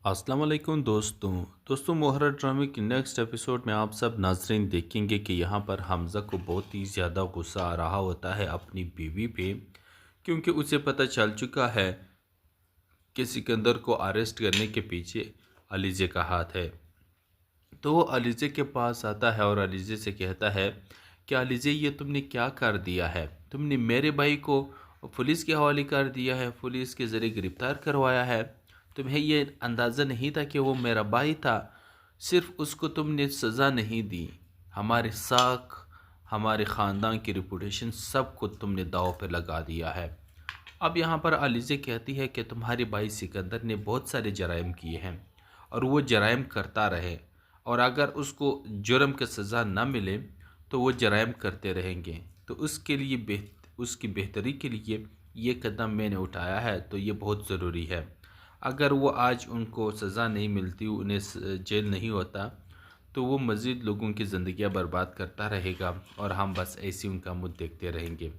अस्सलाम वालेकुम दोस्तों मोहर्रम ड्रामे की नेक्स्ट एपिसोड में आप सब नाजरीन देखेंगे कि यहाँ पर हमज़ा को बहुत ही ज़्यादा गुस्सा आ रहा होता है अपनी बीवी पे, क्योंकि उसे पता चल चुका है कि सिकंदर को अरेस्ट करने के पीछे अलीज़े का हाथ है। तो वो अलीज़े के पास आता है और अलीज़े से कहता है कि अलीज़े, ये तुमने क्या कर दिया है? तुमने मेरे भाई को पुलिस के हवाले कर दिया है, पुलिस के ज़रिए गिरफ़्तार करवाया है। तुम्हें ये अंदाज़ा नहीं था कि वो मेरा भाई था। सिर्फ़ उसको तुमने सज़ा नहीं दी, हमारे साख, हमारे ख़ानदान की रेपुटेशन सब को तुमने दाँव पे लगा दिया है। अब यहाँ पर अलीज़े कहती है कि तुम्हारे भाई सिकंदर ने बहुत सारे जराइम किए हैं और वो जराइम करता रहे, और अगर उसको जुर्म की सज़ा न मिले तो वो जराइम करते रहेंगे। तो उसके लिए उसकी बेहतरी के लिए ये कदम मैंने उठाया है, तो ये बहुत ज़रूरी है। अगर वो आज उनको सज़ा नहीं मिलती, उन्हें जेल नहीं होता, तो वो मज़ीद लोगों की ज़िंदगियाँ बर्बाद करता रहेगा और हम बस ऐसे उनका मुँह देखते रहेंगे।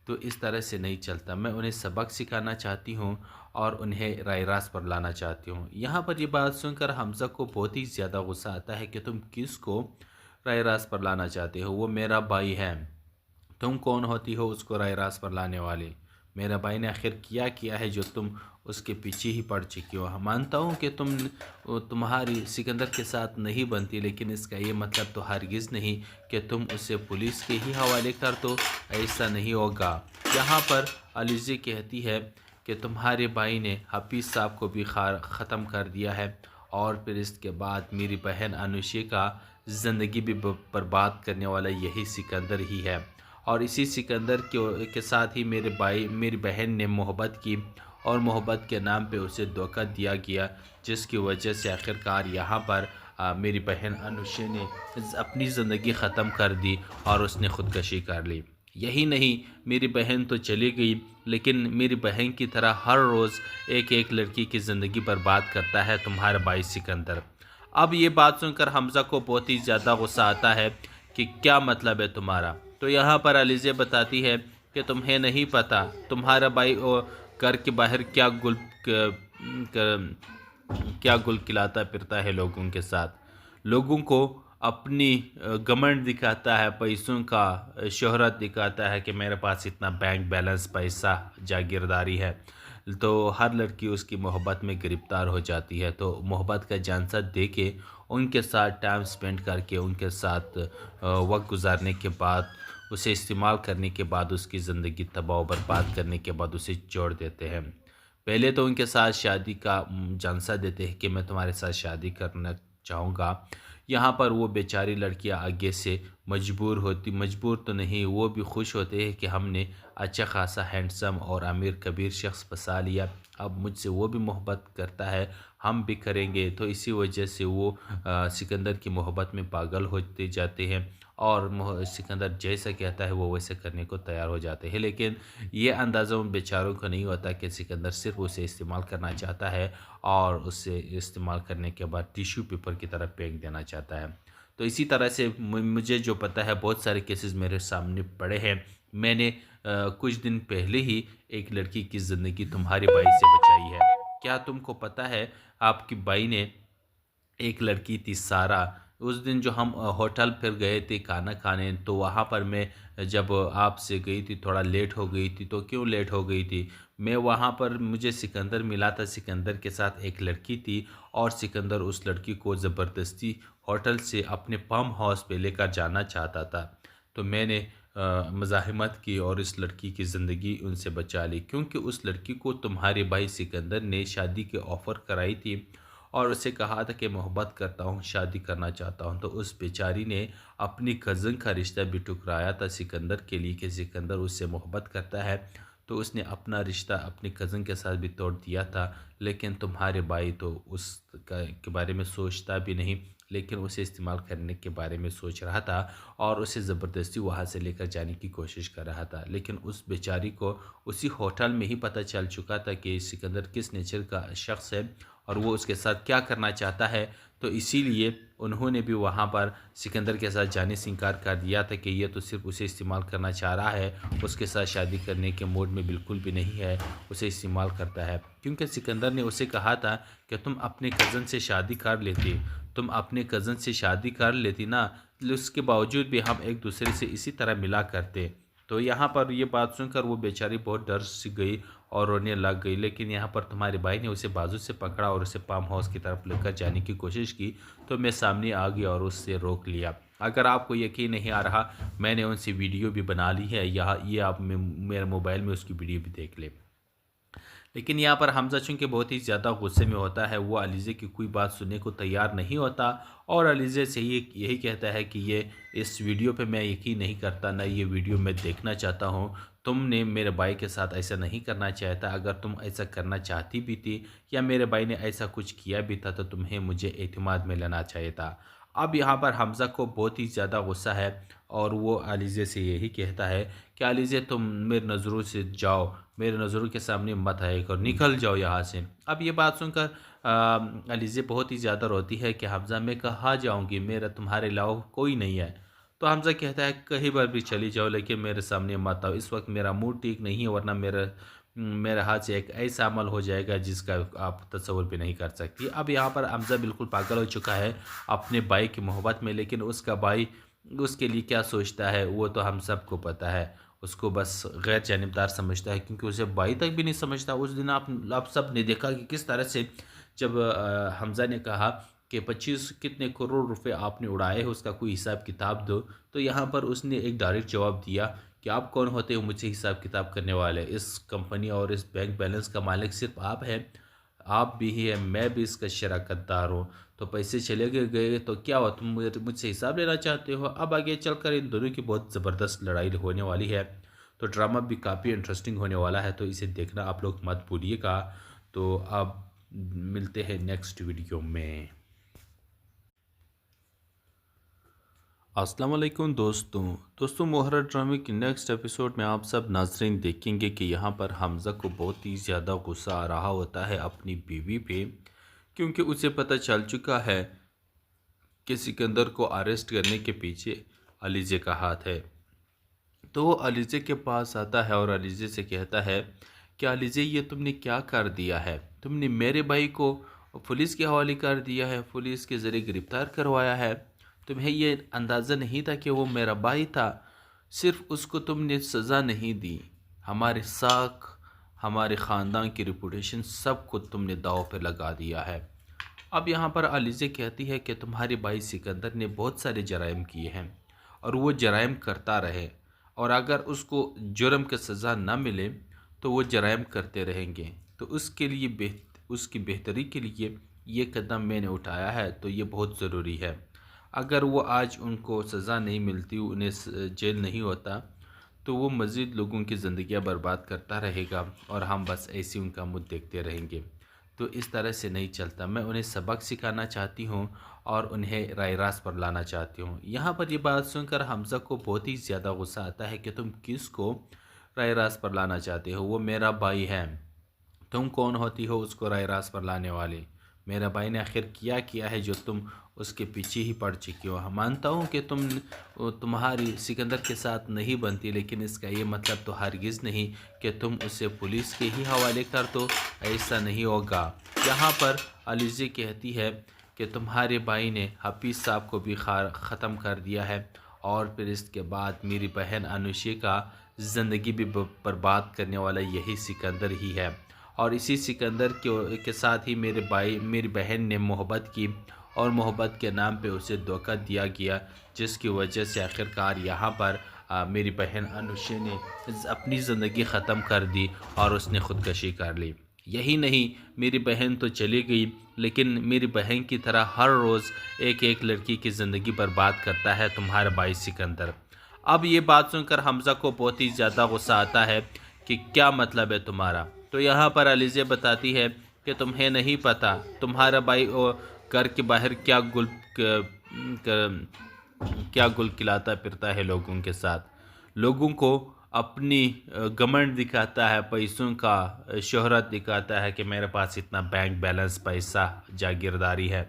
तो इस तरह से नहीं चलता। मैं उन्हें सबक सिखाना चाहती हूँ और उन्हें राय रास्त पर लाना चाहती हूँ। यहाँ पर ये बात सुनकर हमज़ा को बहुत ही ज़्यादा गुस्सा आता है कि तुम किसको राय रास्त पर लाना चाहते हो? वो मेरा भाई है। तुम कौन होती हो उसको राय रास्त पर लाने वाले? मेरा भाई ने आखिर किया है जो तुम उसके पीछे ही पड़ चुकी हो? मानता हूँ कि तुम्हारी सिकंदर के साथ नहीं बनती, लेकिन इसका ये मतलब तो हरगिज़ नहीं कि तुम उसे पुलिस के ही हवाले कर दो। ऐसा नहीं होगा। यहाँ पर अलीज़े कहती है कि तुम्हारे भाई ने हफीज़ साहब को भी ख़त्म कर दिया है, और फिर इसके बाद मेरी बहन अनुषे का ज़िंदगी भी बर्बाद करने वाला यही सिकंदर ही है। और इसी सिकंदर के साथ ही मेरी बहन ने मोहब्बत की, और मोहब्बत के नाम पे उसे धोखा दिया गया, जिसकी वजह से आखिरकार यहाँ पर मेरी बहन अनुषे ने अपनी ज़िंदगी ख़त्म कर दी और उसने ख़ुदकशी कर ली। यही नहीं, मेरी बहन तो चली गई, लेकिन मेरी बहन की तरह हर रोज़ एक एक लड़की की ज़िंदगी बर्बाद करता है तुम्हारा भाई सिकंदर। अब ये बात सुनकर हमज़ा को बहुत ही ज़्यादा गुस्सा आता है कि क्या मतलब है तुम्हारा? तो यहाँ पर अलीज़े बताती है कि तुम्हें नहीं पता तुम्हारा भाई घर के बाहर क्या गुल खिलाता फिरता है लोगों के साथ। लोगों को अपनी घमंड दिखाता है, पैसों का शोहरत दिखाता है कि मेरे पास इतना बैंक बैलेंस, पैसा, जागीरदारी है। तो हर लड़की उसकी मोहब्बत में गिरफ़्तार हो जाती है। तो मोहब्बत का झांसा दे के, उनके साथ टाइम स्पेंड करके, उनके साथ वक्त गुजारने के बाद, उसे इस्तेमाल करने के बाद, उसकी ज़िंदगी तबाह बर्बाद करने के बाद उसे छोड़ देते हैं। पहले तो उनके साथ शादी का झांसा देते हैं कि मैं तुम्हारे साथ शादी करना चाहूँगा। यहाँ पर वो बेचारी लड़कियाँ आगे से मजबूर तो नहीं, वो भी खुश होते हैं कि हमने अच्छा खासा हैंडसम और अमीर कबीर शख्स फंसा लिया, अब मुझसे वो भी मोहब्बत करता है, हम भी करेंगे। तो इसी वजह से वो सिकंदर की मोहब्बत में पागल होते जाते हैं, और सिकंदर जैसा कहता है वो वैसे करने को तैयार हो जाते हैं। लेकिन ये अंदाज़ा उन बेचारों को नहीं होता कि सिकंदर सिर्फ उसे इस्तेमाल करना चाहता है, और उसे इस्तेमाल करने के बाद टिश्यू पेपर की तरह फेंक देना चाहता है। तो इसी तरह से मुझे जो पता है, बहुत सारे केसेस मेरे सामने पड़े हैं। मैंने कुछ दिन पहले ही एक लड़की की ज़िंदगी तुम्हारे भाई से बचाई है। क्या तुमको पता है, आपकी भाई ने एक लड़की थी सारा, उस दिन जो हम होटल फिर गए थे खाना खाने, तो वहाँ पर मैं जब आपसे गई थी, थोड़ा लेट हो गई थी। तो क्यों लेट हो गई थी? मैं वहाँ पर, मुझे सिकंदर मिला था, सिकंदर के साथ एक लड़की थी, और सिकंदर उस लड़की को ज़बरदस्ती होटल से अपने पम्प हाउस पे लेकर जाना चाहता था। तो मैंने मज़ाहमत की और इस लड़की की ज़िंदगी उनसे बचा ली, क्योंकि उस लड़की को तुम्हारे भाई सिकंदर ने शादी के ऑफ़र कराई थी, और उसे कहा था कि मोहब्बत करता हूँ, शादी करना चाहता हूँ। तो उस बेचारी ने अपनी कज़न का रिश्ता भी ठुकराया था सिकंदर के लिए कि सिकंदर उससे मोहब्बत करता है, तो उसने अपना रिश्ता अपनी कज़न के साथ भी तोड़ दिया था। लेकिन तुम्हारे भाई तो के बारे में सोचता भी नहीं, लेकिन उसे इस्तेमाल करने के बारे में सोच रहा था, और उसे ज़बरदस्ती वहाँ से लेकर जाने की कोशिश कर रहा था। लेकिन उस बेचारी को उसी होटल में ही पता चल चुका था कि सिकंदर किस नेचर का शख्स है, और वो उसके साथ क्या करना चाहता है। तो इसीलिए उन्होंने भी वहाँ पर सिकंदर के साथ जाने से इनकार कर दिया था कि ये तो सिर्फ उसे इस्तेमाल करना चाह रहा है, उसके साथ शादी करने के मूड में बिल्कुल भी नहीं है, उसे इस्तेमाल करता है। क्योंकि सिकंदर ने उसे कहा था कि तुम अपने कज़न से शादी कर लेती, तुम अपने कज़न से शादी कर लेती ना, उसके बावजूद भी हम एक दूसरे से इसी तरह मिला करते। तो यहाँ पर ये बात सुनकर वो बेचारी बहुत डर सी गई और रोने लग गई। लेकिन यहाँ पर तुम्हारे भाई ने उसे बाजू से पकड़ा और उसे फार्म हाउस की तरफ लेकर जाने की कोशिश की, तो मैं सामने आ गया और उससे रोक लिया। अगर आपको यकीन नहीं आ रहा, मैंने उनसे वीडियो भी बना ली है, यहाँ ये आप मेरे मोबाइल में उसकी वीडियो भी देख ले। लेकिन यहाँ पर हमज़ा चूँकि बहुत ही ज़्यादा गुस्से में होता है, वो अलीज़े की कोई बात सुनने को तैयार नहीं होता और अलीज़े से यही कहता है कि ये इस वीडियो पे मैं यकीन नहीं करता, ना ये वीडियो मैं देखना चाहता हूँ। तुमने मेरे भाई के साथ ऐसा नहीं करना चाहता, अगर तुम ऐसा करना चाहती भी थी या मेरे भाई ने ऐसा कुछ किया भी था तो तुम्हें मुझे एतमाद में लेना चाहिए था। अब यहाँ पर हमज़ा को बहुत ही ज़्यादा गुस्सा है और वो अलीज़े से यही कहता है कि अलीज़े तुम मेरी नज़रों से जाओ, मेरे नज़रों के सामने मत आया करो, निकल जाओ यहाँ से। अब ये बात सुनकर अलीज़े बहुत ही ज़्यादा रोती है कि हमज़ा मैं कहाँ जाऊँगी, मेरा तुम्हारे अलावा कोई नहीं है। तो हमज़ा कहता है कहीं पर भी चली जाओ लेकिन मेरे सामने मत आओ, इस वक्त मेरा मूड ठीक नहीं है, वरना मेरे हाथ से एक ऐसा अमल हो जाएगा जिसका आप तसव्वुर भी नहीं कर सकती। अब यहाँ पर हमज़ा बिल्कुल पागल हो चुका है अपने भाई की मोहब्बत में, लेकिन उसका भाई उसके लिए क्या सोचता है वो तो हम सबको पता है। उसको बस गैर जानिबदार समझता है, क्योंकि उसे भाई तक भी नहीं समझता। उस दिन आप सब ने देखा कि किस तरह से जब हमज़ा ने कहा कि 25 कितने करोड़ रुपए आपने उड़ाए हैं, उसका कोई हिसाब किताब दो, तो यहाँ पर उसने एक डायरेक्ट जवाब दिया कि आप कौन होते हो मुझे हिसाब किताब करने वाले, इस कंपनी और इस बैंक बैलेंस का मालिक सिर्फ आप हैं, आप भी ही है, मैं भी इसका शराकतदार हूँ। तो पैसे चले गए तो क्या हुआ, तुम मुझसे हिसाब लेना चाहते हो। अब आगे चलकर इन दोनों की बहुत ज़बरदस्त लड़ाई होने वाली है, तो ड्रामा भी काफ़ी इंटरेस्टिंग होने वाला है, तो इसे देखना आप लोग मत भूलिएगा। तो अब मिलते हैं नेक्स्ट वीडियो में। अस्सलाम वालेकुम दोस्तों मोहरा ड्रामे की नेक्स्ट एपिसोड में आप सब नाज़रीन देखेंगे कि यहाँ पर हमज़ा को बहुत ही ज़्यादा गुस्सा आ रहा होता है अपनी बीवी पे, क्योंकि उसे पता चल चुका है कि सिकंदर को अरेस्ट करने के पीछे अलीज़े का हाथ है। तो वो अलीज़े के पास आता है और अलीज़े से कहता है कि अलीज़े ये तुमने क्या कर दिया है, तुमने मेरे भाई को पुलिस के हवाले कर दिया है, पुलिस के ज़रिए गिरफ़्तार करवाया है। तुम्हें ये अंदाज़ा नहीं था कि वो मेरा भाई था, सिर्फ उसको तुमने सज़ा नहीं दी, हमारे साख, हमारे ख़ानदान की रिपूटेशन सब को तुमने दाव पे लगा दिया है। अब यहाँ पर अलीज़े कहती है कि तुम्हारे भाई सिकंदर ने बहुत सारे जराइम किए हैं और वो जराइम करता रहे, और अगर उसको जुर्म की सज़ा न मिले तो वो जराइम करते रहेंगे। तो उसकी बेहतरी के लिए ये कदम मैंने उठाया है, तो ये बहुत ज़रूरी है। अगर वो आज उनको सज़ा नहीं मिलती, उन्हें जेल नहीं होता, तो वो मज़ीद लोगों की ज़िंदगियाँ बर्बाद करता रहेगा और हम बस ऐसे उनका मुँह देखते रहेंगे। तो इस तरह से नहीं चलता। मैं उन्हें सबक सिखाना चाहती हूँ और उन्हें राय रास्त पर लाना चाहती हूँ। यहाँ पर ये बात सुनकर हमज़ा को बहुत ही ज़्यादा गुस्सा आता है कि तुम किसको राय रास्त पर लाना चाहते हो, वो मेरा भाई है, तुम कौन होती हो उसको राय रास्त पर लाने वाले। मेरा भाई ने आखिर किया है जो तुम उसके पीछे ही पड़ चुकी हो। मानता हूँ कि तुम्हारी सिकंदर के साथ नहीं बनती, लेकिन इसका ये मतलब तो हरगिज़ नहीं कि तुम उसे पुलिस के ही हवाले कर दो, ऐसा नहीं होगा। यहाँ पर अलीज़े कहती है कि तुम्हारे भाई ने हफीज़ साहब को भी ख़त्म कर दिया है, और फिर इसके बाद मेरी बहन अनुषी का ज़िंदगी भी बर्बाद करने वाला यही सिकंदर ही है, और इसी सिकंदर के साथ ही मेरी बहन ने मोहब्बत की और मोहब्बत के नाम पे उसे धोखा दिया गया, जिसकी वजह से आखिरकार यहाँ पर मेरी बहन अनुषी ने अपनी ज़िंदगी ख़त्म कर दी और उसने ख़ुदकशी कर ली। यही नहीं, मेरी बहन तो चली गई, लेकिन मेरी बहन की तरह हर रोज़ एक एक लड़की की ज़िंदगी बर्बाद करता है तुम्हारा भाई सिकंदर। अब ये बात सुनकर हमज़ा को बहुत ही ज़्यादा गुस्सा आता है कि क्या मतलब है तुम्हारा। तो यहाँ पर अलीज़े बताती है कि तुम्हें नहीं पता तुम्हारा भाई घर के बाहर क्या गुल खिलाता फिरता है लोगों के साथ, लोगों को अपनी घमंड दिखाता है, पैसों का शोहरत दिखाता है कि मेरे पास इतना बैंक बैलेंस, पैसा, जागीरदारी है,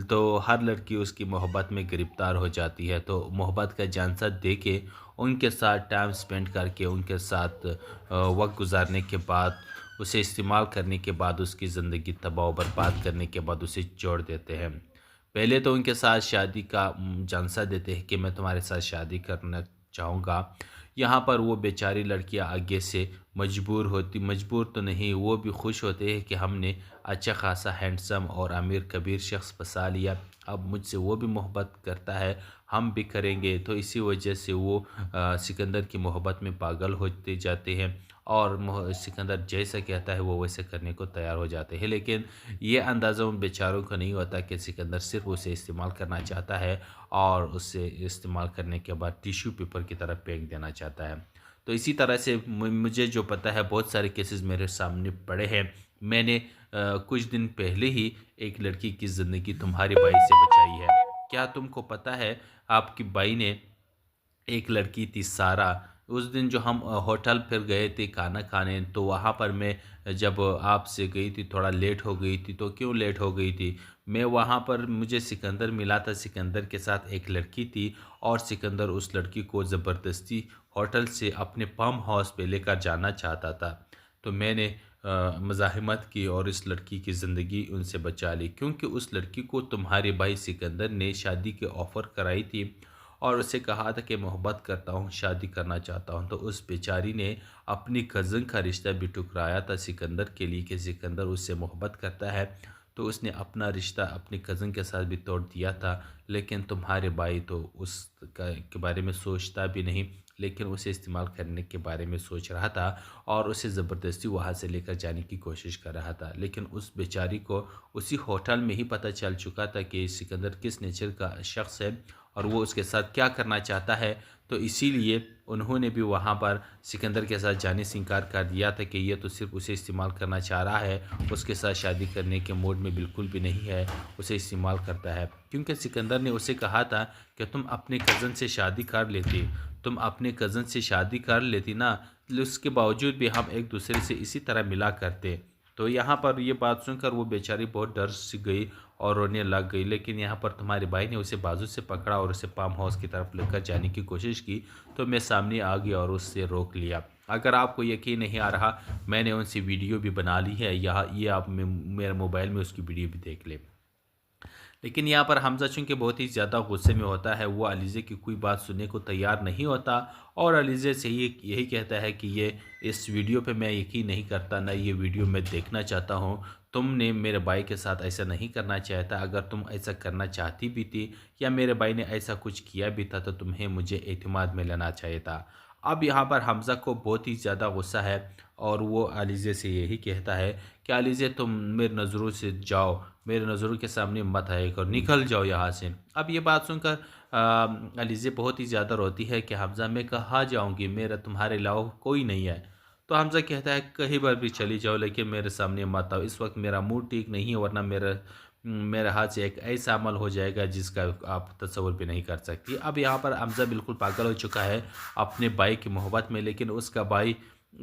तो हर लड़की उसकी मोहब्बत में गिरफ्तार हो जाती है। तो मोहब्बत का झांसा दे के उनके साथ टाइम स्पेंड करके उनके साथ वक्त गुजारने के बाद, उसे इस्तेमाल करने के बाद, उसकी ज़िंदगी तबाह बर्बाद करने के बाद उसे छोड़ देते हैं। पहले तो उनके साथ शादी का झांसा देते हैं कि मैं तुम्हारे साथ शादी करना चाहूँगा। यहाँ पर वो बेचारी लड़कियाँ आगे से मजबूर तो नहीं, वो भी खुश होते हैं कि हमने अच्छा खासा हैंडसम और अमीर कबीर शख्स फंसा लिया, अब मुझसे वो भी मोहब्बत करता है, हम भी करेंगे। तो इसी वजह से वो सिकंदर की मोहब्बत में पागल होते जाते हैं और सिकंदर जैसा कहता है वो वैसे करने को तैयार हो जाते हैं। लेकिन ये अंदाज़ा उन बेचारों को नहीं होता कि सिकंदर सिर्फ उसे इस्तेमाल करना चाहता है और उसे इस्तेमाल करने के बाद टिश्यू पेपर की तरह फेंक देना चाहता है। तो इसी तरह से मुझे जो पता है, बहुत सारे केसेस मेरे सामने पड़े हैं। मैंने कुछ दिन पहले ही एक लड़की की ज़िंदगी तुम्हारे भाई से बचाई है। क्या तुमको पता है, आपकी भाई ने, एक लड़की थी सारा, उस दिन जो हम होटल फिर गए थे खाना खाने, तो वहाँ पर मैं जब आपसे गई थी, थोड़ा लेट हो गई थी। तो क्यों लेट हो गई थी? मैं वहाँ पर, मुझे सिकंदर मिला था, सिकंदर के साथ एक लड़की थी और सिकंदर उस लड़की को ज़बरदस्ती होटल से अपने पम्प हाउस पे लेकर जाना चाहता था। तो मैंने मज़ाहमत की और इस लड़की की ज़िंदगी उनसे बचा ली, क्योंकि उस लड़की को तुम्हारे भाई सिकंदर ने शादी के ऑफ़र कराई थी और उसे कहा था कि मोहब्बत करता हूँ, शादी करना चाहता हूँ। तो उस बेचारी ने अपनी कज़न का रिश्ता भी ठुकराया था सिकंदर के लिए कि सिकंदर उससे मोहब्बत करता है, तो उसने अपना रिश्ता अपनी कज़न के साथ भी तोड़ दिया था। लेकिन तुम्हारे भाई तो के बारे में सोचता भी नहीं, लेकिन उसे इस्तेमाल करने के बारे में सोच रहा था और उसे ज़बरदस्ती वहाँ से लेकर जाने की कोशिश कर रहा था। लेकिन उस बेचारी को उसी होटल में ही पता चल चुका था कि सिकंदर किस नेचर का शख्स है और वो उसके साथ क्या करना चाहता है। तो इसीलिए उन्होंने भी वहाँ पर सिकंदर के साथ जाने से इनकार कर दिया था कि ये तो सिर्फ उसे इस्तेमाल करना चाह रहा है, उसके साथ शादी करने के मूड में बिल्कुल भी नहीं है, उसे इस्तेमाल करता है। क्योंकि सिकंदर ने उसे कहा था कि तुम अपने कज़न से शादी कर लेती, तुम अपने कज़न से शादी कर लेती ना, उसके बावजूद भी हम एक दूसरे से इसी तरह मिला करते। तो यहाँ पर ये बात सुनकर वो बेचारी बहुत डर सी गई और रोने लग गई। लेकिन यहाँ पर तुम्हारे भाई ने उसे बाजू से पकड़ा और उसे फार्म हाउस की तरफ लेकर जाने की कोशिश की, तो मैं सामने आ गया और उससे रोक लिया। अगर आपको यकीन नहीं आ रहा, मैंने उनसे वीडियो भी बना ली है, यहाँ ये आप मेरे मोबाइल में उसकी वीडियो भी देख लें। लेकिन यहाँ पर हमज़ा चूँकि बहुत ही ज़्यादा गुस्से में होता है, वो अलीज़े की कोई बात सुनने को तैयार नहीं होता और अलीज़े से यही कहता है कि ये इस वीडियो पे मैं यकीन नहीं करता, ना ये वीडियो मैं देखना चाहता हूँ। तुमने मेरे भाई के साथ ऐसा नहीं करना चाहता, अगर तुम ऐसा करना चाहती भी थी या मेरे भाई ने ऐसा कुछ किया भी था, तो तुम्हें मुझे एतमाद में लेना चाहिए था। अब यहाँ पर हमज़ा को बहुत ही ज़्यादा गुस्सा है और वो अलीज़े से यही कहता है कि अलीज़े, तुम मेरी नज़रों से जाओ, मेरे नज़रों के सामने मत आया करो, निकल जाओ यहाँ से। अब ये बात सुनकर अलीज़े बहुत ही ज़्यादा रोती है कि हमज़ा, मैं कहाँ जाऊँगी, मेरा तुम्हारे अलावा कोई नहीं है। तो हमज़ा कहता है कहीं पर भी चली जाओ, लेकिन मेरे सामने मत आओ, इस वक्त मेरा मूड ठीक नहीं है, वरना मेरे हाथ से एक ऐसा अमल हो जाएगा जिसका आप तसव्वुर भी नहीं कर सकती। अब यहाँ पर हमज़ा बिल्कुल पागल हो चुका है अपने भाई की मोहब्बत में, लेकिन उसका भाई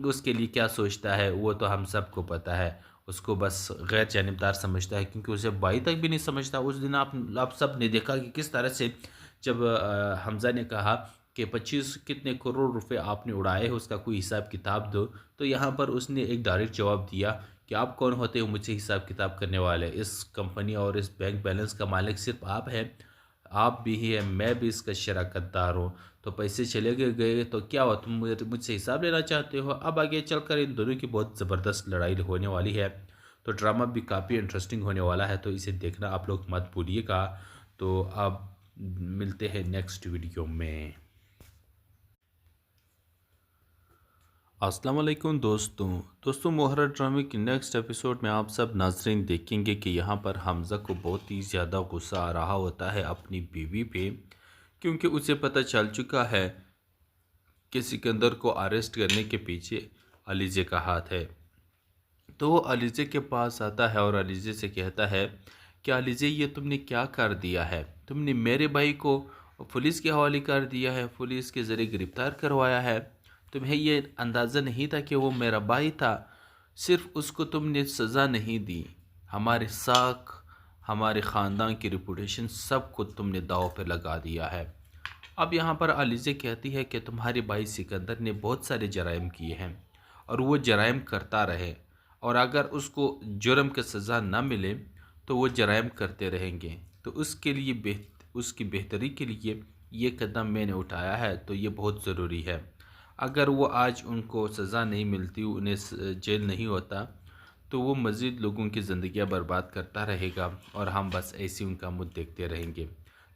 उसके लिए क्या सोचता है वो तो हम सबको पता है। उसको बस गैर जानिबदार समझता है, क्योंकि उसे भाई तक भी नहीं समझता। उस दिन आप सब ने देखा कि किस तरह से जब हमज़ा ने कहा कि 25 कितने करोड़ रुपए आपने उड़ाए हैं, उसका कोई हिसाब किताब दो, तो यहाँ पर उसने एक डायरेक्ट जवाब दिया कि आप कौन होते हो मुझसे हिसाब किताब करने वाले, इस कंपनी और इस बैंक बैलेंस का मालिक सिर्फ आप हैं, आप भी ही है, मैं भी इसका शराकतदार हूँ। तो पैसे चले गए तो क्या हुआ, तुम मुझसे हिसाब लेना चाहते हो? अब आगे चलकर इन दोनों की बहुत ज़बरदस्त लड़ाई होने वाली है। तो ड्रामा भी काफ़ी इंटरेस्टिंग होने वाला है, तो इसे देखना आप लोग मत भूलिएगा। तो अब मिलते हैं नेक्स्ट वीडियो में। अस्सलाम वालेकुम दोस्तों मोहर्रम ड्रामे की नेक्स्ट एपिसोड में आप सब नाज़रीन देखेंगे कि यहाँ पर हमज़ा को बहुत ही ज़्यादा गुस्सा आ रहा होता है अपनी बीवी पे, क्योंकि उसे पता चल चुका है कि सिकंदर को अरेस्ट करने के पीछे अलीज़े का हाथ है। तो वो अलीज़े के पास आता है और अलीज़े से कहता है कि अलीज़े, ये तुमने क्या कर दिया है? तुमने मेरे भाई को पुलिस के हवाले कर दिया है, पुलिस के ज़रिए गिरफ़्तार करवाया है। तुम्हें ये अंदाज़ा नहीं था कि वो मेरा भाई था? सिर्फ उसको तुमने सज़ा नहीं दी, हमारे साख, हमारे ख़ानदान की रेपुटेशन सब को तुमने दांव पे लगा दिया है। अब यहाँ पर अलीज़ा कहती है कि तुम्हारे भाई सिकंदर ने बहुत सारे जराइम किए हैं और वो जराइम करता रहे, और अगर उसको जुर्म की सज़ा न मिले तो वो जराइम करते रहेंगे। तो उसके लिए उसकी बेहतरी के लिए ये कदम मैंने उठाया है, तो ये बहुत ज़रूरी है। अगर वो आज उनको सज़ा नहीं मिलती, उन्हें जेल नहीं होता, तो वो मज़ीद लोगों की ज़िंदगियाँ बर्बाद करता रहेगा और हम बस ऐसे उनका मुँह देखते रहेंगे।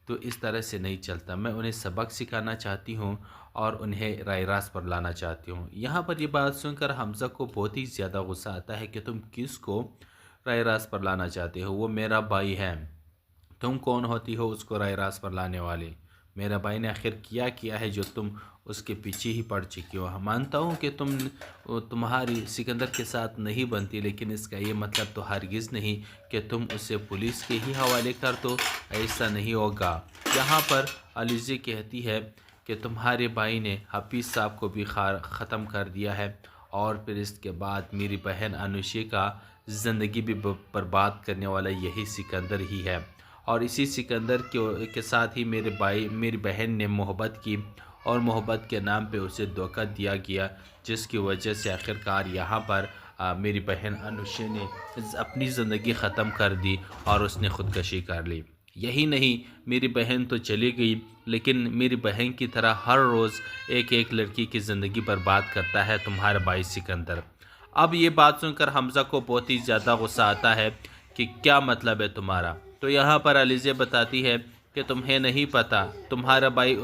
तो इस तरह से नहीं चलता। मैं उन्हें सबक सिखाना चाहती हूँ और उन्हें राय रास्त पर लाना चाहती हूँ। यहाँ पर ये बात सुनकर हमज़ा को बहुत ही ज़्यादा गुस्सा आता है कि तुम किसको राय रास्त पर लाना चाहते हो? वो मेरा भाई है। तुम कौन होती हो उसको राय रास्त पर लाने वाले? मेरा भाई ने आखिर किया है जो तुम उसके पीछे ही पड़ चुकी हो? मानता हूँ कि तुम्हारी सिकंदर के साथ नहीं बनती, लेकिन इसका ये मतलब तो हरगिज़ नहीं कि तुम उसे पुलिस के ही हवाले कर दो। ऐसा नहीं होगा। यहाँ पर अलीज़ा कहती है कि तुम्हारे भाई ने हफीज़ साहब को भी ख़त्म कर दिया है, और फिर इसके बाद मेरी बहन अनुषा का ज़िंदगी भी बर्बाद करने वाला यही सिकंदर ही है। और इसी सिकंदर के साथ ही मेरी बहन ने मोहब्बत की, और मोहब्बत के नाम पे उसे धोखा दिया गया, जिसकी वजह से आखिरकार यहाँ पर मेरी बहन अनुषा ने अपनी ज़िंदगी ख़त्म कर दी और उसने ख़ुदकशी कर ली। यही नहीं, मेरी बहन तो चली गई, लेकिन मेरी बहन की तरह हर रोज़ एक एक लड़की की ज़िंदगी बर्बाद करता है तुम्हारा भाई सिकंदर। अब ये बात सुनकर हमज़ा को बहुत ही ज़्यादा गुस्सा आता है कि क्या मतलब है तुम्हारा? तो यहाँ पर अलीज़ा बताती है कि तुम्हें नहीं पता तुम्हारा भाई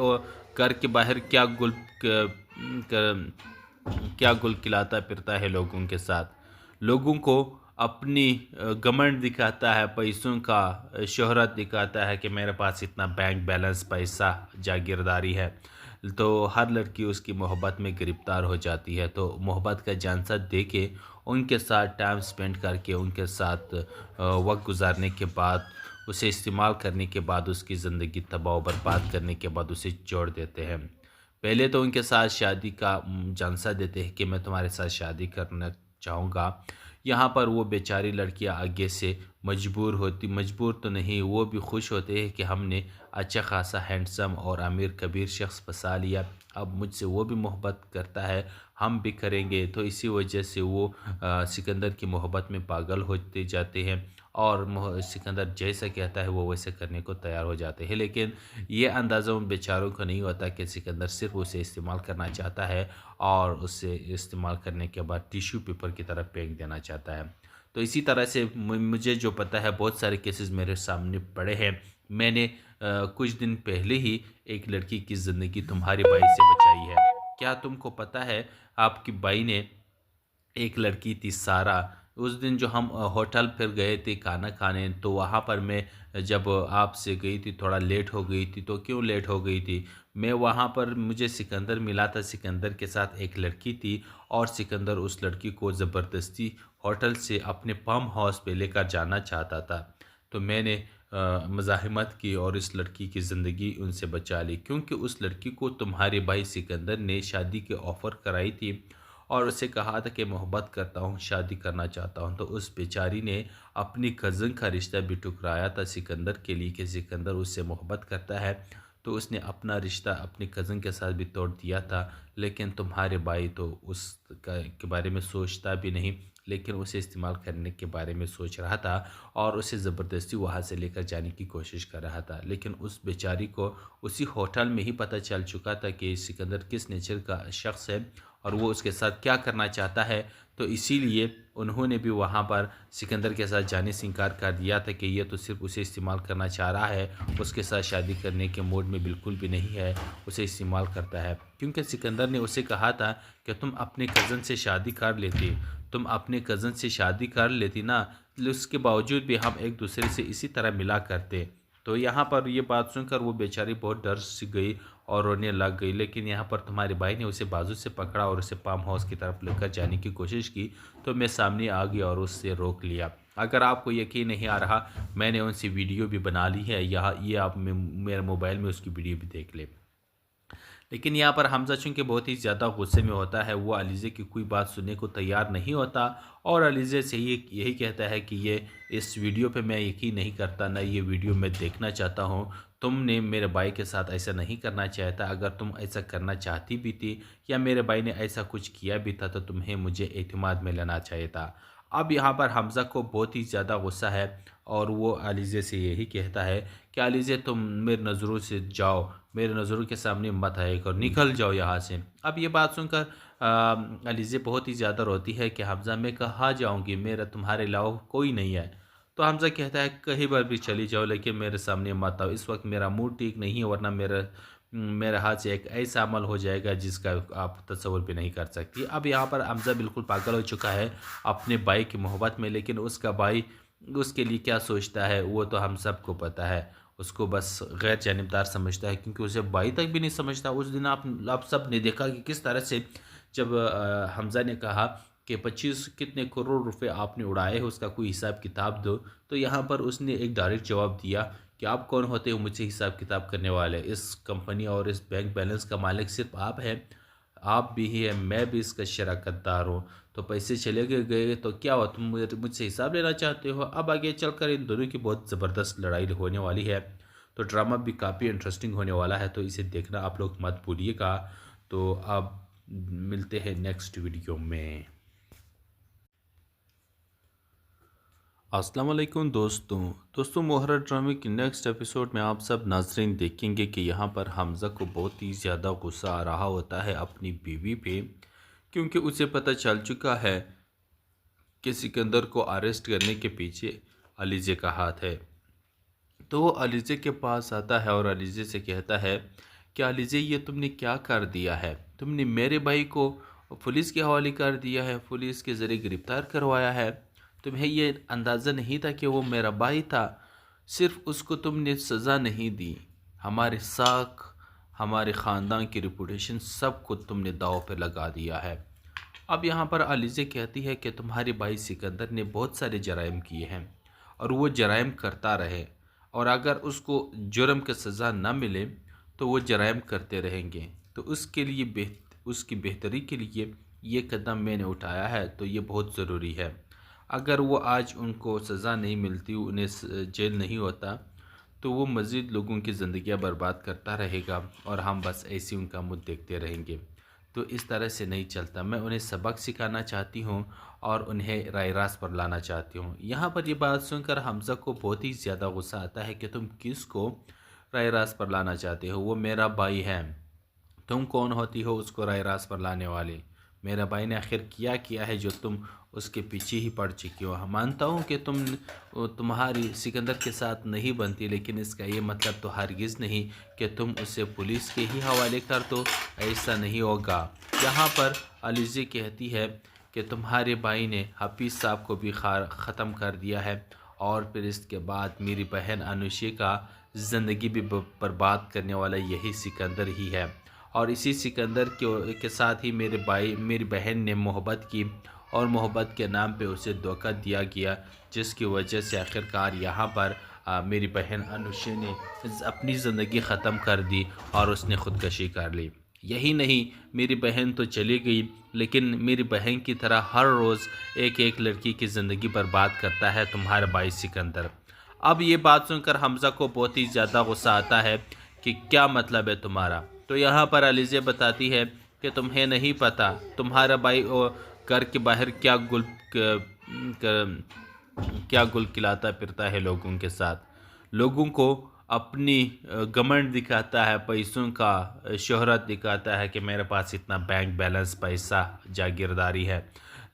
घर के बाहर क्या गुल खिलाता फिरता है लोगों के साथ। लोगों को अपनी घमंड दिखाता है, पैसों का शोहरत दिखाता है कि मेरे पास इतना बैंक बैलेंस, पैसा, जागीरदारी है। तो हर लड़की उसकी मोहब्बत में गिरफ़्तार हो जाती है। तो मोहब्बत का झांसा दे के, उनके साथ टाइम स्पेंड करके, उनके साथ वक्त गुजारने के बाद, उसे इस्तेमाल करने के बाद, उसकी ज़िंदगी तबाह बर्बाद करने के बाद उसे छोड़ देते हैं। पहले तो उनके साथ शादी का झांसा देते हैं कि मैं तुम्हारे साथ शादी करना चाहूँगा। यहाँ पर वो बेचारी लड़कियाँ आगे से मजबूर तो नहीं, वो भी खुश होते हैं कि हमने अच्छा खासा हैंडसम और अमीर कबीर शख्स फंसा लिया, अब मुझसे वो भी मोहब्बत करता है, हम भी करेंगे। तो इसी वजह से वो सिकंदर की मोहब्बत में पागल होते जाते हैं, और सिकंदर जैसा कहता है वो वैसे करने को तैयार हो जाते हैं। लेकिन ये अंदाज़ा उन बेचारों को नहीं होता कि सिकंदर सिर्फ उसे इस्तेमाल करना चाहता है, और उसे इस्तेमाल करने के बाद टिश्यू पेपर की तरफ फेंक देना चाहता है। तो इसी तरह से मुझे जो पता है, बहुत सारे केसेस मेरे सामने पड़े हैं। मैंने कुछ दिन पहले ही एक लड़की की ज़िंदगी तुम्हारे भाई से बचाई है। क्या तुमको पता है, आपकी भाई ने एक लड़की थी सारा, उस दिन जो हम होटल फिर गए थे खाना खाने, तो वहाँ पर मैं जब आपसे गई थी, थोड़ा लेट हो गई थी। तो क्यों लेट हो गई थी? मैं वहाँ पर, मुझे सिकंदर मिला था, सिकंदर के साथ एक लड़की थी, और सिकंदर उस लड़की को ज़बरदस्ती होटल से अपने पम्प हाउस पे लेकर जाना चाहता था। तो मैंने मज़ाहमत की और इस लड़की की ज़िंदगी उनसे बचा ली, क्योंकि उस लड़की को तुम्हारे भाई सिकंदर ने शादी के ऑफ़र कराई थी, और उसे कहा था कि मोहब्बत करता हूँ, शादी करना चाहता हूँ। तो उस बेचारी ने अपनी कज़न का रिश्ता भी ठुकराया था सिकंदर के लिए कि सिकंदर उससे मोहब्बत करता है, तो उसने अपना रिश्ता अपनी कज़न के साथ भी तोड़ दिया था। लेकिन तुम्हारे भाई तो के बारे में सोचता भी नहीं, लेकिन उसे इस्तेमाल करने के बारे में सोच रहा था, और उसे ज़बरदस्ती वहाँ से लेकर जाने की कोशिश कर रहा था। लेकिन उस बेचारी को उसी होटल में ही पता चल चुका था कि सिकंदर किस नेचर का शख्स है, और वो उसके साथ क्या करना चाहता है। तो इसीलिए उन्होंने भी वहाँ पर सिकंदर के साथ जाने से इनकार कर दिया था कि ये तो सिर्फ उसे इस्तेमाल करना चाह रहा है, उसके साथ शादी करने के मूड में बिल्कुल भी नहीं है, उसे इस्तेमाल करता है। क्योंकि सिकंदर ने उसे कहा था कि तुम अपने कज़न से शादी कर लेती, तुम अपने कज़न से शादी कर लेती ना, उसके बावजूद भी हम एक दूसरे से इसी तरह मिला करते। तो यहाँ पर ये बात सुनकर वो बेचारी बहुत डर सी गई और रोने लग गई। लेकिन यहाँ पर तुम्हारे भाई ने उसे बाजू से पकड़ा और उसे फार्म हाउस की तरफ लेकर जाने की कोशिश की, तो मैं सामने आ गया और उससे रोक लिया। अगर आपको यकीन नहीं आ रहा, मैंने उनसे वीडियो भी बना ली है, यहाँ ये आप मेरे मोबाइल में उसकी वीडियो भी देख ले। लेकिन यहाँ पर हमज़ा चूँकि बहुत ही ज़्यादा गुस्से में होता है, वो अलीज़े की कोई बात सुनने को तैयार नहीं होता और अलीज़े से यही कहता है कि ये इस वीडियो पे मैं यकीन नहीं करता, ना ये वीडियो मैं देखना चाहता हूँ। तुमने मेरे भाई के साथ ऐसा नहीं करना चाहिए था। अगर तुम ऐसा करना चाहती भी थी या मेरे भाई ने ऐसा कुछ किया भी था तो तुम्हें मुझे एतमाद में लेना चाहिए था। अब यहाँ पर हमज़ा को बहुत ही ज़्यादा गुस्सा है और वो अलीज़े से यही कहता है कि अलीज़े तुम मेरी नज़रों से जाओ, मेरे नज़रों के सामने मत आया करो, निकल जाओ यहाँ से। अब ये बात सुनकर अलीज़े बहुत ही ज़्यादा रोती है कि हमज़ा मैं कहाँ जाऊँगी, मेरा तुम्हारे अलावा कोई नहीं है। तो हमज़ा कहता है कहीं पर भी चली जाओ लेकिन मेरे सामने मत आओ, इस वक्त मेरा मूड ठीक नहीं है, वरना मेरे हाथ से एक ऐसा अमल हो जाएगा जिसका आप तसव्वुर भी नहीं कर सकती। अब यहाँ पर हमज़ा बिल्कुल पागल हो चुका है अपने भाई की मोहब्बत में, लेकिन उसका भाई उसके लिए क्या सोचता है वो तो हम सबको पता है। उसको बस गैर जानिबदार समझता है क्योंकि उसे भाई तक भी नहीं समझता। उस दिन आप सब ने देखा कि किस तरह से जब हमज़ा ने कहा कि 25 कितने करोड़ रुपए आपने उड़ाए हैं, उसका कोई हिसाब किताब दो। तो यहाँ पर उसने एक डायरेक्ट जवाब दिया कि आप कौन होते हो मुझे हिसाब किताब करने वाले, इस कंपनी और इस बैंक बैलेंस का मालिक सिर्फ आप हैं, आप भी ही है, मैं भी इसका शराकतदार हूँ। तो पैसे चले गए तो क्या हुआ, तुम मुझसे हिसाब लेना चाहते हो। अब आगे चलकर इन दोनों की बहुत ज़बरदस्त लड़ाई होने वाली है। तो ड्रामा भी काफ़ी इंटरेस्टिंग होने वाला है, तो इसे देखना आप लोग मत भूलिएगा। तो अब मिलते हैं नेक्स्ट वीडियो में। अस्सलाम वालेकुम दोस्तों मोहरा ड्रामे की नेक्स्ट एपिसोड में आप सब नाज़रीन देखेंगे कि यहाँ पर हमज़ा को बहुत ही ज़्यादा गुस्सा आ रहा होता है अपनी बीवी पे, क्योंकि उसे पता चल चुका है कि सिकंदर को अरेस्ट करने के पीछे अलीज़े का हाथ है। तो वो अलीज़े के पास आता है और अलीज़े से कहता है कि अलीज़े ये तुमने क्या कर दिया है, तुमने मेरे भाई को पुलिस के हवाले कर दिया है, पुलिस के ज़रिए गिरफ़्तार करवाया है। तुम्हें ये अंदाज़ा नहीं था कि वो मेरा भाई था, सिर्फ उसको तुमने सज़ा नहीं दी, हमारे साख, हमारे ख़ानदान की रिपूटेशन सब को तुमने दाव पे लगा दिया है। अब यहाँ पर अलीज़े कहती है कि तुम्हारे भाई सिकंदर ने बहुत सारे जराइम किए हैं और वो जराइम करता रहे, और अगर उसको जुर्म की सज़ा न मिले तो वो जराइम करते रहेंगे। तो उसकी बेहतरी के लिए ये कदम मैंने उठाया है, तो ये बहुत ज़रूरी है। अगर वो आज उनको सज़ा नहीं मिलती, उन्हें जेल नहीं होता, तो वो मज़ीद लोगों की ज़िंदगियाँ बर्बाद करता रहेगा और हम बस ऐसे उनका मुँह देखते रहेंगे। तो इस तरह से नहीं चलता। मैं उन्हें सबक सिखाना चाहती हूँ और उन्हें राय रास्त पर लाना चाहती हूँ। यहाँ पर ये बात सुनकर हमज़ा को बहुत ही ज़्यादा गुस्सा आता है कि तुम किसको राय रास्त पर लाना चाहते हो, वो मेरा भाई है, तुम कौन होती हो उसको राय रास्त पर लाने वाली। मेरा भाई ने आखिर किया है जो तुम उसके पीछे ही पड़ चुकी हो। मानता हूँ कि तुम्हारी सिकंदर के साथ नहीं बनती, लेकिन इसका ये मतलब तो हरगिज़ नहीं कि तुम उसे पुलिस के ही हवाले कर दो, ऐसा नहीं होगा। यहाँ पर अलीज़े कहती है कि तुम्हारे भाई ने हफीज़ साहब को भी ख़त्म कर दिया है और फिर इसके बाद मेरी बहन अनुषी का ज़िंदगी भी बर्बाद करने वाला यही सिकंदर ही है। और इसी सिकंदर के साथ ही मेरी बहन ने मोहब्बत की और मोहब्बत के नाम पे उसे धोखा दिया गया, जिसकी वजह से आखिरकार यहाँ पर मेरी बहन अनुषा ने अपनी ज़िंदगी ख़त्म कर दी और उसने ख़ुदकशी कर ली। यही नहीं, मेरी बहन तो चली गई, लेकिन मेरी बहन की तरह हर रोज़ एक एक लड़की की ज़िंदगी बर्बाद करता है तुम्हारा भाई सिकंदर। अब ये बात सुनकर हमज़ा को बहुत ही ज़्यादा गुस्सा आता है कि क्या मतलब है तुम्हारा। तो यहाँ पर अलीज़े बताती है कि तुम्हें नहीं पता तुम्हारा भाई घर के बाहर क्या गुल खिलाता फिरता है लोगों के साथ, लोगों को अपनी घमंड दिखाता है, पैसों का शोहरत दिखाता है कि मेरे पास इतना बैंक बैलेंस, पैसा, जागीरदारी है।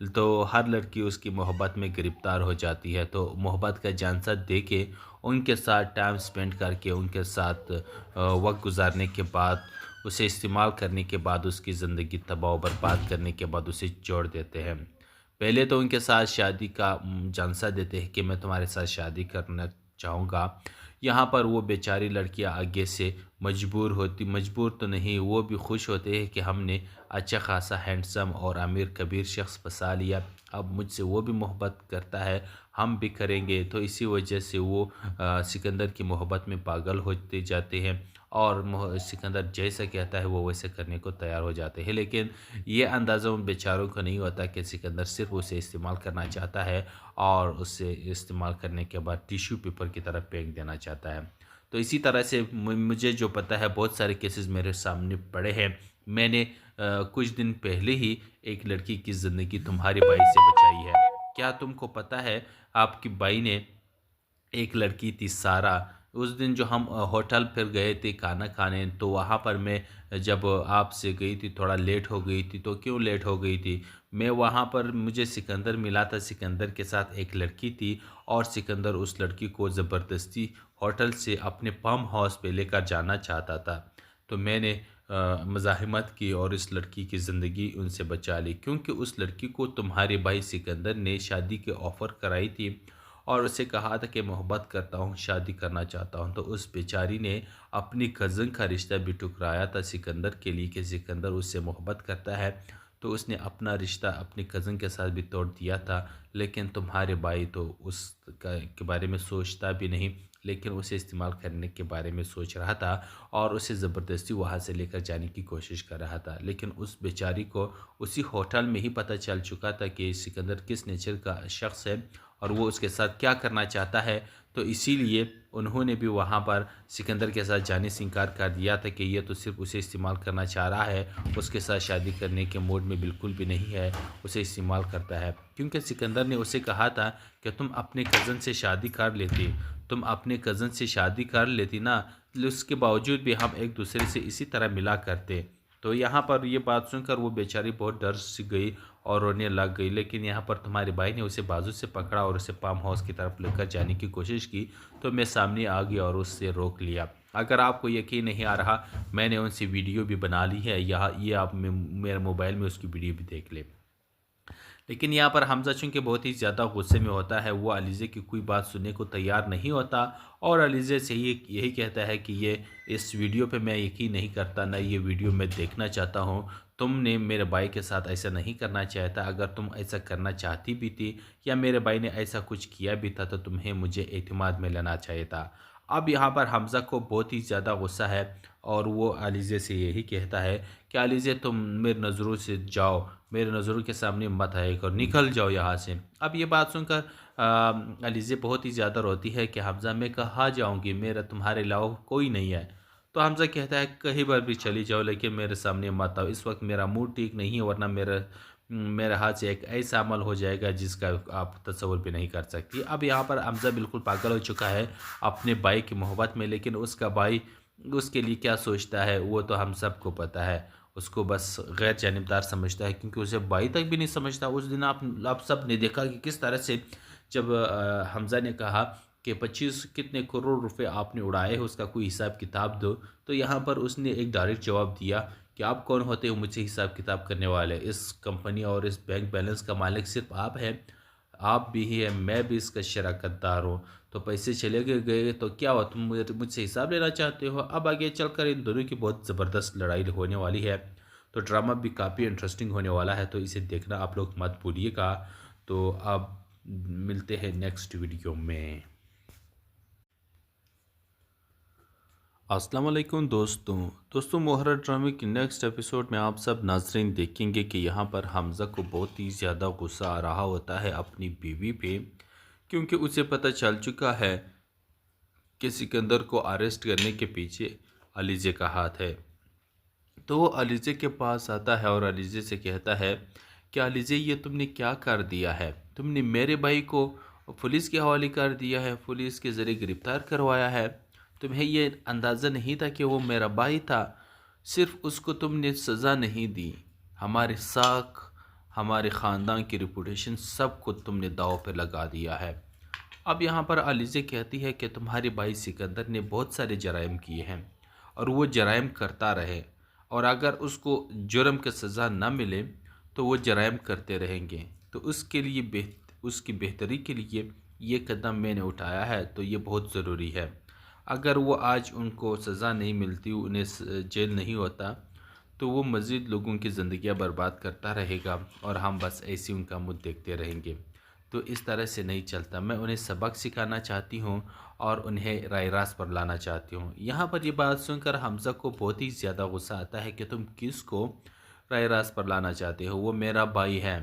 तो हर लड़की उसकी मोहब्बत में गिरफ़्तार हो जाती है। तो मोहब्बत का झांसा दे के उनके साथ टाइम स्पेंड करके उनके साथ वक्त गुजारने के बाद, उसे इस्तेमाल करने के बाद, उसकी ज़िंदगी तबाह बर्बाद करने के बाद उसे छोड़ देते हैं। पहले तो उनके साथ शादी का झांसा देते हैं कि मैं तुम्हारे साथ शादी करना चाहूँगा। यहाँ पर वो बेचारी लड़कियाँ आगे से मजबूर तो नहीं, वो भी खुश होते हैं कि हमने अच्छा खासा हैंडसम और अमीर कबीर शख्स फंसा लिया, अब मुझसे वो भी मोहब्बत करता है, हम भी करेंगे। तो इसी वजह से वो सिकंदर की मोहब्बत में पागल होते जाते हैं और सिकंदर जैसा कहता है वो वैसे करने को तैयार हो जाते हैं। लेकिन ये अंदाज़ा उन बेचारों को नहीं होता कि सिकंदर सिर्फ उसे इस्तेमाल करना चाहता है और उसे इस्तेमाल करने के बाद टिश्यू पेपर की तरह फेंक देना चाहता है। तो इसी तरह से मुझे जो पता है बहुत सारे केसेस मेरे सामने पड़े हैं। मैंने कुछ दिन पहले ही एक लड़की की ज़िंदगी तुम्हारे भाई से बचाई है। क्या तुमको पता है आपकी भाई ने एक लड़की थी सारा, उस दिन जो हम होटल फिर गए थे खाना खाने, तो वहाँ पर मैं जब आपसे गई थी थोड़ा लेट हो गई थी। तो क्यों लेट हो गई थी? मैं वहाँ पर मुझे सिकंदर मिला था, सिकंदर के साथ एक लड़की थी और सिकंदर उस लड़की को ज़बरदस्ती होटल से अपने पम्प हाउस पे लेकर जाना चाहता था। तो मैंने मज़ाहमत की और इस लड़की की ज़िंदगी उनसे बचा ली, क्योंकि उस लड़की को तुम्हारे भाई सिकंदर ने शादी के ऑफ़र कराई थी और उसे कहा था कि मोहब्बत करता हूँ, शादी करना चाहता हूँ। तो उस बेचारी ने अपनी कज़न का रिश्ता भी ठुकराया था सिकंदर के लिए कि सिकंदर उससे मोहब्बत करता है, तो उसने अपना रिश्ता अपनी कज़न के साथ भी तोड़ दिया था। लेकिन तुम्हारे भाई तो के बारे में सोचता भी नहीं, लेकिन उसे इस्तेमाल करने के बारे में सोच रहा था और उसे ज़बरदस्ती वहाँ से लेकर जाने की कोशिश कर रहा था। लेकिन उस बेचारी को उसी होटल में ही पता चल चुका था कि सिकंदर किस नेचर का शख्स है और वो उसके साथ क्या करना चाहता है। तो इसीलिए उन्होंने भी वहाँ पर सिकंदर के साथ जाने से इनकार कर दिया था कि ये तो सिर्फ उसे इस्तेमाल करना चाह रहा है, उसके साथ शादी करने के मूड में बिल्कुल भी नहीं है, उसे इस्तेमाल करता है। क्योंकि सिकंदर ने उसे कहा था कि तुम अपने कज़न से शादी कर लेती, तुम अपने कज़न से शादी कर लेती ना, उसके बावजूद भी हम एक दूसरे से इसी तरह मिला करते। तो यहाँ पर ये बात सुनकर वो बेचारी बहुत डर सी गई और रोने लग गई। लेकिन यहाँ पर तुम्हारे भाई ने उसे बाजू से पकड़ा और उसे फार्म हाउस की तरफ लेकर जाने की कोशिश की, तो मैं सामने आ गया और उससे रोक लिया। अगर आपको यकीन नहीं आ रहा, मैंने उनसे वीडियो भी बना ली है, यहाँ ये आप मेरे मोबाइल में उसकी वीडियो भी देख ले। लेकिन यहाँ पर हमज़ा चूँकि बहुत ही ज़्यादा गुस्से में होता है, वो अलीज़े की कोई बात सुनने को तैयार नहीं होता और अलीज़े से यही कहता है कि ये इस वीडियो पे मैं यकीन नहीं करता, ना ये वीडियो मैं देखना चाहता हूँ। तुमने मेरे भाई के साथ ऐसा नहीं करना चाहा था, अगर तुम ऐसा करना चाहती भी थी या मेरे भाई ने ऐसा कुछ किया भी था तो तुम्हें मुझे एतमाद में लेना चाहिए था। अब यहाँ पर हमज़ा को बहुत ही ज़्यादा गुस्सा है और वो अलीज़े से यही कहता है कि अलीज़े तुम मेरी नज़रों से जाओ, मेरे नज़रों के सामने मत आया करो, निकल जाओ यहाँ से। अब ये बात सुनकर अलीज़े बहुत ही ज़्यादा रोती है कि हमज़ा मैं कहाँ जाऊँगी, मेरा तुम्हारे अलावा कोई नहीं है। तो हमज़ा कहता है कहीं पर भी चली जाओ लेकिन मेरे सामने मत आओ, इस वक्त मेरा मूड ठीक नहीं है, वरना मेरे हाथ से एक ऐसा अमल हो जाएगा जिसका आप तसव्वुर भी नहीं कर सकती। अब यहाँ पर हमज़ा बिल्कुल पागल हो चुका है अपने भाई की मोहब्बत में, लेकिन उसका भाई उसके लिए क्या सोचता है वो तो हम सबको पता है। उसको बस गैर जानिबदार समझता है, क्योंकि उसे भाई तक भी नहीं समझता। उस दिन आप सब ने देखा कि किस तरह से जब हमज़ा ने कहा कि 25 कितने करोड़ रुपए आपने उड़ाए हैं, उसका कोई हिसाब किताब दो। तो यहाँ पर उसने एक डायरेक्ट जवाब दिया कि आप कौन होते हो मुझे हिसाब किताब करने वाले, इस कंपनी और इस बैंक बैलेंस का मालिक सिर्फ आप हैं, आप भी है, मैं भी इसका शराकतदार हूँ। तो पैसे चले गए तो क्या हुआ, तुम मुझसे हिसाब लेना चाहते हो? अब आगे चलकर इन दोनों की बहुत ज़बरदस्त लड़ाई होने वाली है। तो ड्रामा भी काफ़ी इंटरेस्टिंग होने वाला है, तो इसे देखना आप लोग मत भूलिएगा। तो अब मिलते हैं नेक्स्ट वीडियो में। अस्सलाम वालेकुम दोस्तों मोहर्रम ड्रामे की नेक्स्ट एपिसोड में आप सब नाज़रीन देखेंगे कि यहाँ पर हमज़ा को बहुत ही ज़्यादा गुस्सा आ रहा होता है अपनी बीवी पे, क्योंकि उसे पता चल चुका है कि सिकंदर को अरेस्ट करने के पीछे अलीज़े का हाथ है। तो वो अलीज़े के पास आता है और अलीज़े से कहता है कि अलीज़े ये तुमने क्या कर दिया है, तुमने मेरे भाई को पुलिस के हवाले कर दिया है, पुलिस के ज़रिए गिरफ़्तार करवाया है। तुम्हें ये अंदाज़ा नहीं था कि वो मेरा भाई था, सिर्फ उसको तुमने सज़ा नहीं दी, हमारे साख, हमारे ख़ानदान की रिपूटेशन सब को तुमने दाव पे लगा दिया है। अब यहाँ पर अलीज़े कहती है कि तुम्हारे भाई सिकंदर ने बहुत सारे जराइम किए हैं और वो जराइम करता रहे, और अगर उसको जुर्म की सज़ा न मिले तो वो जराइम करते रहेंगे। तो उसके लिए उसकी बेहतरी के लिए ये कदम मैंने उठाया है, तो ये बहुत ज़रूरी है। अगर वो आज उनको सज़ा नहीं मिलती, उन्हें जेल नहीं होता, तो वो मज़ीद लोगों की ज़िंदगियाँ बर्बाद करता रहेगा और हम बस ऐसे उनका मुँह देखते रहेंगे। तो इस तरह से नहीं चलता। मैं उन्हें सबक सिखाना चाहती हूँ और उन्हें राय रास्त पर लाना चाहती हूँ। यहाँ पर ये बात सुनकर हमज़ा को बहुत ही ज़्यादा गुस्सा आता है कि तुम किसको राय रास्त पर लाना चाहते हो? वो मेरा भाई है।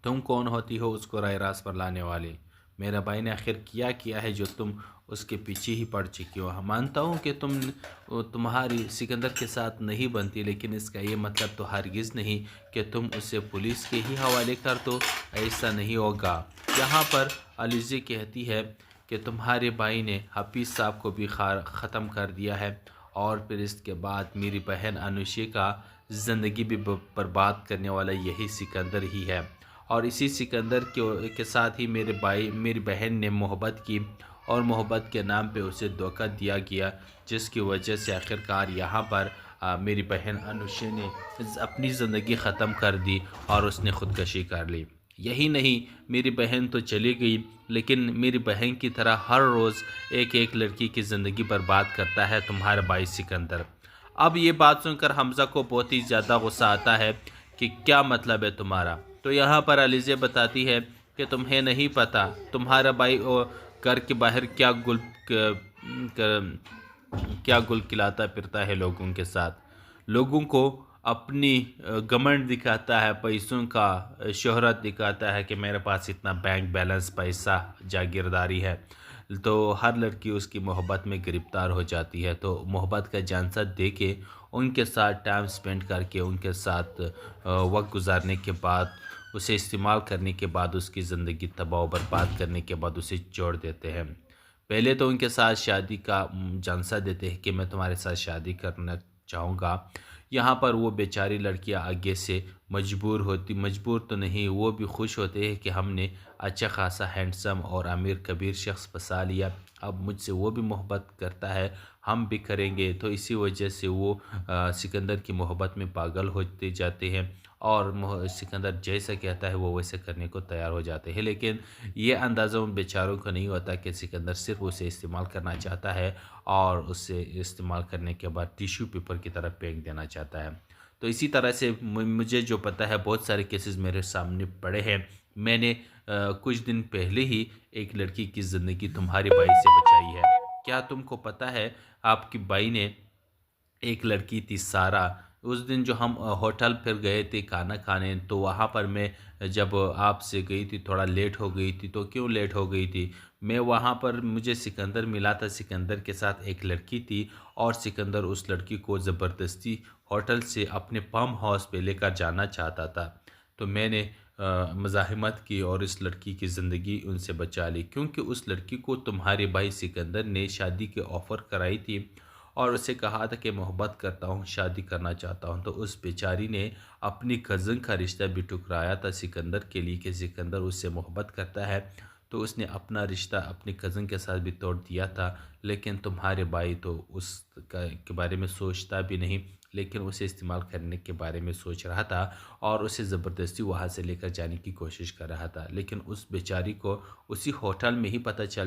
तुम कौन होती हो उसको राय रास्त पर लाने वाली? मेरे भाई ने आखिर किया है जो तुम उसके पीछे ही पड़ चुकी हो? मानता हूँ कि तुम्हारी सिकंदर के साथ नहीं बनती, लेकिन इसका ये मतलब तो हरगिज़ नहीं कि तुम उसे पुलिस के ही हवाले कर दो। ऐसा नहीं होगा। यहाँ पर अलीज़े कहती है कि तुम्हारे भाई ने हफीज़ साहब को भी ख़त्म कर दिया है और फिर इसके बाद मेरी बहन अनुषी का ज़िंदगी भी बर्बाद करने वाला यही सिकंदर ही है। और इसी सिकंदर के साथ ही मेरी बहन ने मोहब्बत की और मोहब्बत के नाम पे उसे धोखा दिया गया, जिसकी वजह से आखिरकार यहाँ पर मेरी बहन अनुषा ने अपनी ज़िंदगी ख़त्म कर दी और उसने ख़ुदकशी कर ली। यही नहीं, मेरी बहन तो चली गई, लेकिन मेरी बहन की तरह हर रोज़ एक एक लड़की की ज़िंदगी बर्बाद करता है तुम्हारा भाई सिकंदर। अब ये बात सुनकर हमज़ा को बहुत ही ज़्यादा गुस्सा आता है कि क्या मतलब है तुम्हारा? तो यहाँ पर अलीज़े बताती है कि तुम्हें नहीं पता तुम्हारा भाई घर के बाहर क्या गुल खिलाता फिरता है लोगों के साथ। लोगों को अपनी घमंड दिखाता है, पैसों का शोहरत दिखाता है कि मेरे पास इतना बैंक बैलेंस, पैसा, जागीरदारी है। तो हर लड़की उसकी मोहब्बत में गिरफ़्तार हो जाती है। तो मोहब्बत का झांसा दे के उनके साथ टाइम स्पेंड करके उनके साथ वक्त गुजारने के बाद, उसे इस्तेमाल करने के बाद, उसकी ज़िंदगी तबाह व बर्बाद करने के बाद उसे छोड़ देते हैं। पहले तो उनके साथ शादी का झांसा देते हैं कि मैं तुम्हारे साथ शादी करना चाहूँगा। यहाँ पर वो बेचारी लड़कियाँ आगे से मजबूर तो नहीं, वो भी खुश होते हैं कि हमने अच्छा खासा हैंडसम और अमीर कबीर शख्स फंसा लिया, अब मुझसे वो भी मोहब्बत करता है, हम भी करेंगे। तो इसी वजह से वो सिकंदर की मोहब्बत में पागल होते जाते हैं और सिकंदर जैसा कहता है वो वैसे करने को तैयार हो जाते हैं। लेकिन ये अंदाज़ा उन बेचारों को नहीं होता कि सिकंदर सिर्फ उसे इस्तेमाल करना चाहता है और उसे इस्तेमाल करने के बाद टिश्यू पेपर की तरह फेंक देना चाहता है। तो इसी तरह से मुझे जो पता है, बहुत सारे केसेस मेरे सामने पड़े हैं। मैंने कुछ दिन पहले ही एक लड़की की ज़िंदगी तुम्हारे भाई से बचाई है। क्या तुमको पता है आपकी भाई ने, एक लड़की थी सारा, उस दिन जो हम होटल फिर गए थे खाना खाने, तो वहाँ पर मैं जब आपसे गई थी थोड़ा लेट हो गई थी। तो क्यों लेट हो गई थी? मैं वहाँ पर मुझे सिकंदर मिला था, सिकंदर के साथ एक लड़की थी और सिकंदर उस लड़की को ज़बरदस्ती होटल से अपने पम्प हाउस पे लेकर जाना चाहता था। तो मैंने मज़ाहमत की और इस लड़की की ज़िंदगी उनसे बचा ली, क्योंकि उस लड़की को तुम्हारे भाई सिकंदर ने शादी के ऑफ़र कराई थी और उसे कहा था कि मोहब्बत करता हूँ, शादी करना चाहता हूँ। तो उस बेचारी ने अपनी कज़न का रिश्ता भी ठुकराया था सिकंदर के लिए कि सिकंदर उससे मोहब्बत करता है, तो उसने अपना रिश्ता अपनी कज़न के साथ भी तोड़ दिया था। लेकिन तुम्हारे भाई तो के बारे में सोचता भी नहीं, लेकिन उसे इस्तेमाल करने के बारे में सोच रहा था और उसे ज़बरदस्ती वहाँ से लेकर जाने की कोशिश कर रहा था। लेकिन उस बेचारी को उसी होटल में ही पता चल